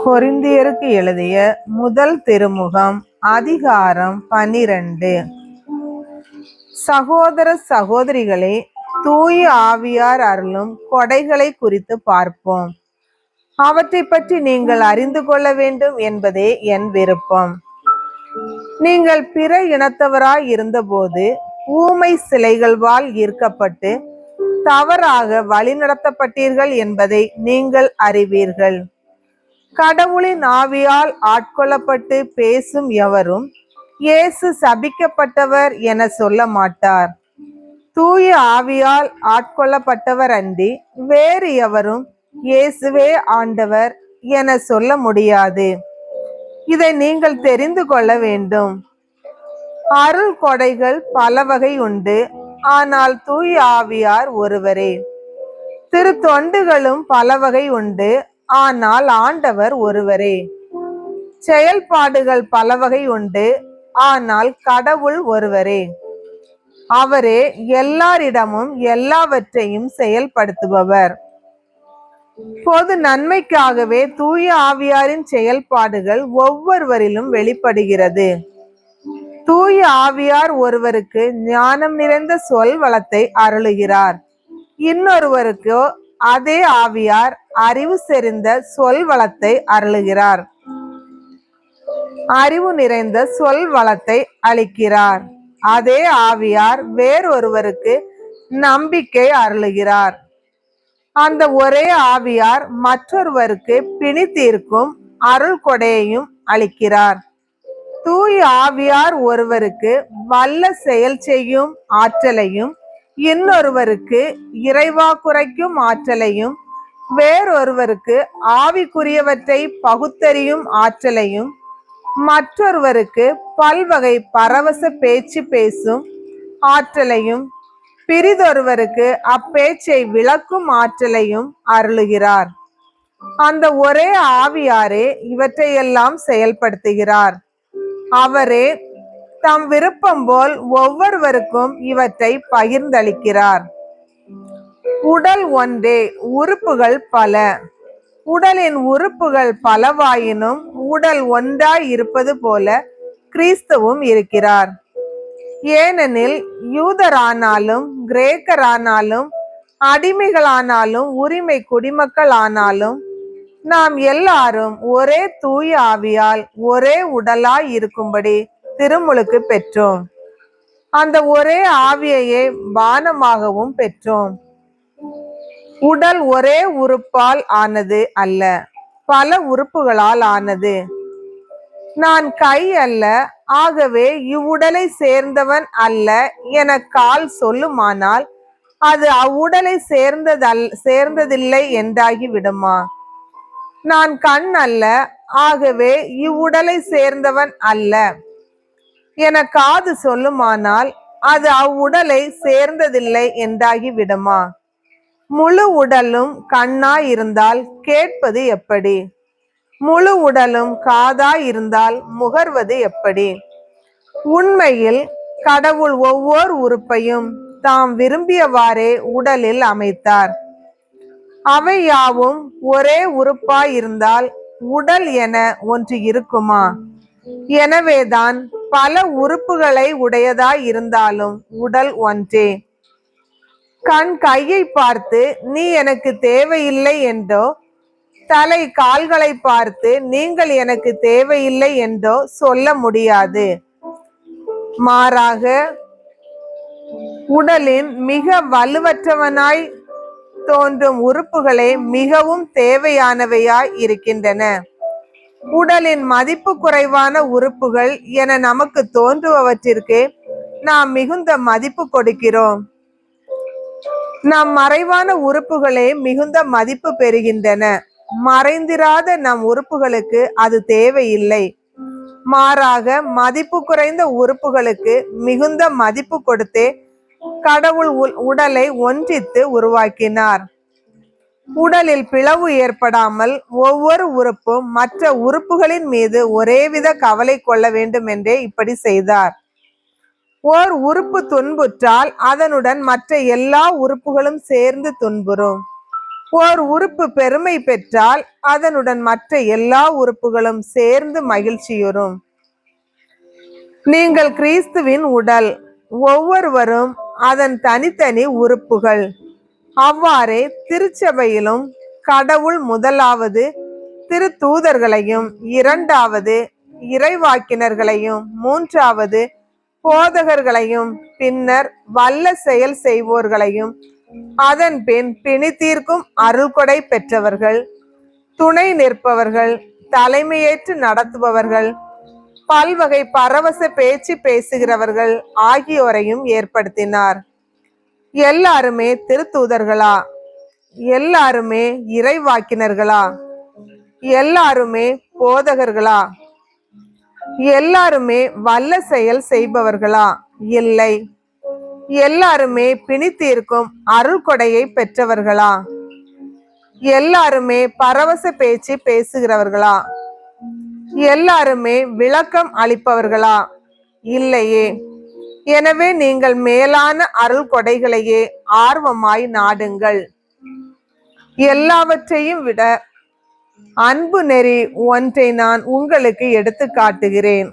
கொரிந்தியருக்கு எழுதிய முதல் திருமுகம் அதிகாரம் 12. சகோதர சகோதரிகளே, தூய ஆவியார் அருளும் கொடைகளை குறித்து பார்ப்போம். அவற்றை பற்றி நீங்கள் அறிந்து கொள்ள வேண்டும் என்பதே என் விருப்பம். நீங்கள் பிற இனத்தவராய் இருந்தபோது ஊமை சிலைகள்வால் ஈர்க்கப்பட்டு தவறாக வழிநடத்தப்பட்டீர்கள் என்பதை நீங்கள் அறிவீர்கள். கடவுளின் ஆவியால் ஆட்கொள்ளப்பட்டு பேசும் எவரும் இயேசு சபிக்கப்பட்டவர் என சொல்ல மாட்டார். தூய ஆவியால் ஆட்கொள்ளப்பட்டவர் அன்றி வேறு எவரும் இயேசுவே ஆண்டவர் என சொல்ல முடியாது. இதை நீங்கள் தெரிந்து கொள்ள வேண்டும். அருள் கொடைகள் பல வகை உண்டு, ஆனால் தூய ஆவியார் ஒருவரே. திரு தொண்டுகளும் பல வகை உண்டு, ஆனால் ஆண்டவர் ஒருவரே. செயல்பாடுகள் பல வகை உண்டு, ஆனால் கடவுள் ஒருவரே. அவரே எல்லாரிடமும் எல்லாவற்றையும் செயல்படுத்துபவர். பொது நன்மைக்காகவே தூய ஆவியாரின் செயல்பாடுகள் ஒவ்வொருவரிலும் வெளிப்படுகிறது. தூய ஆவியார் ஒருவருக்கு ஞானம் நிறைந்த சொல் வளத்தை அருளுகிறார். இன்னொருவருக்கோ அதே ஆவியார் அறிவு செறிந்த சொல் வளத்தை அருளுகிறார். அறிவு நிறைந்த சொல் வளத்தை அளிக்கிறார். அதே ஆவியார் வேறொருவருக்கு நம்பிக்கை அருளுகிறார். அந்த ஒரே ஆவியார் மற்றொருவருக்கு பிணி தீர்க்கும் அருள் கொடையையும் அளிக்கிறார். தூய ஆவியார் ஒருவருக்கு வல்ல செயல் செய்யும் ஆற்றலையும், இன்னொருவருக்கு இறைவாக்குரைக்கும் ஆற்றலையும், வேறொருவருக்கு ஆவிக்குரியவற்றை பகுத்தறியும் ஆற்றலையும், மற்றொருவருக்கு பல்வகை பரவச பேச்சு பேசும் ஆற்றலையும், பிறிதொருவருக்கு அப்பேச்சை விளக்கும் ஆற்றலையும் அருளுகிறார். அந்த ஒரே ஆவியாரே இவற்றையெல்லாம் செயல்படுத்துகிறார். அவரே தம் விருப்பம் போல் ஒவ்வொருவருக்கும் இவற்றை பகிர்ந்தளிக்கிறார். உடல் ஒன்றே, உறுப்புகள் பல. உடலின் உறுப்புகள் பலவாயினும் உடல் ஒன்றாய் இருப்பது போல கிறிஸ்துவும் இருக்கிறார். ஏனெனில் யூதரானாலும் கிரேக்கரானாலும் அடிமைகளானாலும் உரிமை குடிமக்கள் ஆனாலும் நாம் எல்லாரும் ஒரே தூய ஆவியால் ஒரே உடலாய் இருக்கும்படி திருமுழுக்கு பெற்றோம். அந்த ஒரே ஆவியையே பானமாகவும் பெற்றோம். உடல் ஒரே உறுப்பால் ஆனது அல்ல, பல உறுப்புகளால் ஆனது. நான் கை அல்ல, ஆகவே இவ்வுடலை சேர்ந்தவன் அல்ல என கால் சொல்லுமானால் அது அவ்வுடலை சேர்ந்ததில்லை என்றாகி விடுமா? நான் கண் அல்ல, ஆகவே இவ்வுடலை சேர்ந்தவன் அல்ல என காது சொல்லுமானால் அது அவ்வுடலை சேர்ந்ததில்லை என்றாகி விடுமா? முழு உடலும் கண்ணாய் இருந்தால் கேட்பது எப்படி? முழு உடலும் காதாய் இருந்தால் முகர்வது எப்படி? உண்மையில் கடவுள் ஒவ்வொரு உறுப்பையும் தாம் விரும்பியவாறே உடலில் அமைத்தார். அவை யாவும் ஒரே உறுப்பாய் இருந்தால் உடல் என ஒன்று இருக்குமா? எனவேதான் பல உறுப்புகளை உடையதாய் இருந்தாலும் உடல் ஒன்றே. கண் கையை பார்த்து நீ எனக்கு தேவையில்லை என்றோ, தலை கால்களை பார்த்து நீங்கள் எனக்கு தேவையில்லை என்றோ சொல்ல முடியாது. மாறாக உடலின் மிக வலுவற்றவனாய் தோன்றும் உறுப்புகளே மிகவும் தேவையானவையாய் இருக்கின்றன. உடலின் மதிப்பு குறைவான உறுப்புகள் என நமக்கு தோன்றுபவற்றிற்கு நாம் மிகுந்த மதிப்பு கொடுக்கிறோம். நம் மறைவான உறுப்புகளே மிகுந்த மதிப்பு பெறுகின்றன. மறைந்திராத நம் உறுப்புகளுக்கு அது தேவையில்லை. மாறாக மதிப்பு குறைந்த உறுப்புகளுக்கு மிகுந்த மதிப்பு கொடுத்தே கடவுள் உடலை ஒன்றித்து உருவாக்கினார். உடலில் பிளவு ஏற்படாமல் ஒவ்வொரு உறுப்பும் மற்ற உறுப்புகளின் மீது ஒரேவித கவலை கொள்ள வேண்டும் என்றே இப்படி செய்தார். ஓர் உறுப்பு துன்புற்றால் அதனுடன் மற்ற எல்லா உறுப்புகளும் சேர்ந்து துன்புறும். ஓர் உறுப்பு பெருமை பெற்றால் அதனுடன் மற்ற எல்லா உறுப்புகளும் சேர்ந்து மகிழ்ச்சியுறும். நீங்கள் கிறிஸ்துவின் உடல், ஒவ்வொருவரும் அதன் தனித்தனி உறுப்புகள். அவ்வாறே திருச்சபையிலும் கடவுள் முதலாவது திருத்தூதர்களையும், இரண்டாவது இறைவாக்கினர்களையும், மூன்றாவது போதகர்களையும், பின்னர் வல்ல செயல் செய்வோர்களையும், அதன் பின் பிணி தீர்க்கும் அருள்கொடை பெற்றவர்கள், துணை நிற்பவர்கள், தலைமையேற்று நடத்துபவர்கள், பல்வகை பரவச பேச்சு பேசுகிறவர்கள் ஆகியோரையும் ஏற்படுத்தினார். எல்லாருமே திருத்தூதர்களா? எல்லாருமே இறைவாக்கினர்களா? எல்லாருமே போதகர்களா? எல்லாருமே வல்ல செயல் செய்பவர்களா? இல்லை. எல்லாருமே பிணி தீர்க்கும் அருள் கொடையை பெற்றவர்களா? எல்லாருமே பரவச பேச்சு பேசுகிறவர்களா? எல்லாருமே விளக்கம் அளிப்பவர்களா? இல்லையே. எனவே நீங்கள் மேலான அருள் கொடைகளையே ஆர்வமாய் நாடுங்கள். எல்லாவற்றையும் விட அன்பு நெறி ஒன்றை நான் உங்களுக்கு எடுத்து காட்டுகிறேன்.